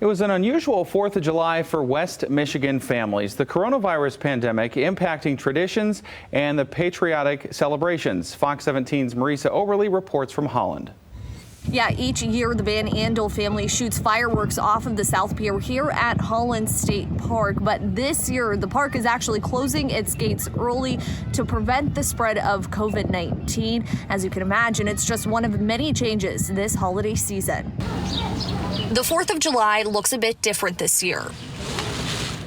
It was an unusual 4th of July for West Michigan families. The coronavirus pandemic impacting traditions and the patriotic celebrations. Fox 17's Marisa Oberle reports from Holland. Yeah, each year the Van Andel family shoots fireworks off of the South Pier here at Holland State Park. But this year, the park is actually closing its gates early to prevent the spread of COVID-19. As you can imagine, it's just one of many changes this holiday season. The 4th of July looks a bit different this year.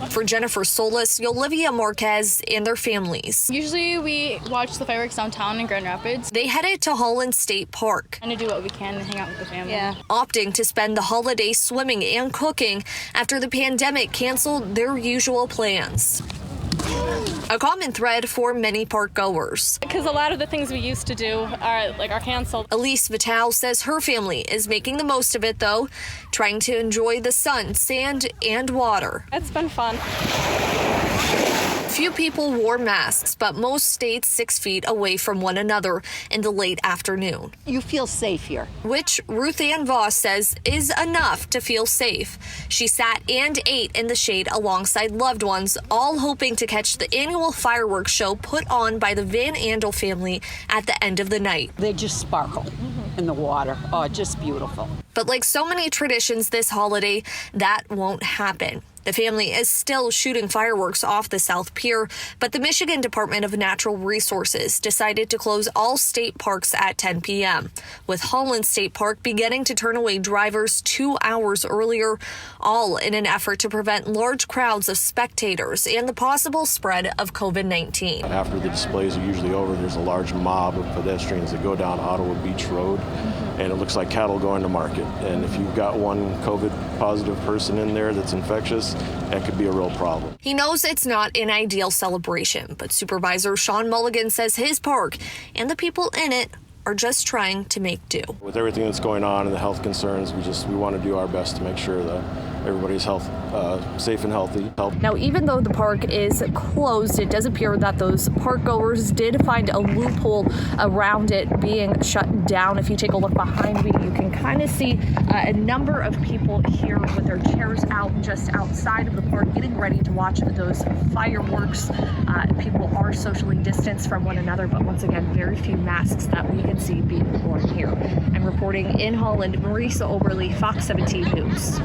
For Jennifer Solis, Olivia Marquez, and their families. Usually we watch the fireworks downtown in Grand Rapids. They headed to Holland State Park. And to do what we can and hang out with the family. Yeah. Opting to spend the holiday swimming and cooking after the pandemic canceled their usual plans. A common thread for many park goers. Because a lot of the things we used to do are canceled. Elise Vital says her family is making the most of it, though, trying to enjoy the sun, sand, and water. It's been fun. Few people wore masks, but most stayed 6 feet away from one another in the late afternoon. You feel safe here. Which Ruth Ann Voss says is enough to feel safe. She sat and ate in the shade alongside loved ones, all hoping to catch the annual fireworks show put on by the Van Andel family at the end of the night. They just sparkle in the water. Oh, just beautiful. But like so many traditions this holiday, that won't happen. The family is still shooting fireworks off the South Pier, but the Michigan Department of Natural Resources decided to close all state parks at 10 p.m., with Holland State Park beginning to turn away drivers 2 hours earlier, all in an effort to prevent large crowds of spectators and the possible spread of COVID-19. After the displays are usually over, there's a large mob of pedestrians that go down Ottawa Beach Road, and it looks like cattle going to market. And if you've got one COVID-positive person in there that's infectious, that could be a real problem. He knows it's not an ideal celebration, but Supervisor Sean Mulligan says his park and the people in it are just trying to make do. With everything that's going on and the health concerns, we want to do our best to make sure that everybody's safe and healthy. Now, even though the park is closed, it does appear that those park goers did find a loophole around it being shut down. If you take a look behind me, you can kind of see a number of people here with their chairs out just outside of the park getting ready to watch those fireworks. People are socially distanced from one another, but once again, very few masks that we can see being worn here. I'm reporting in Holland, Marisa Oberle, Fox 17 News.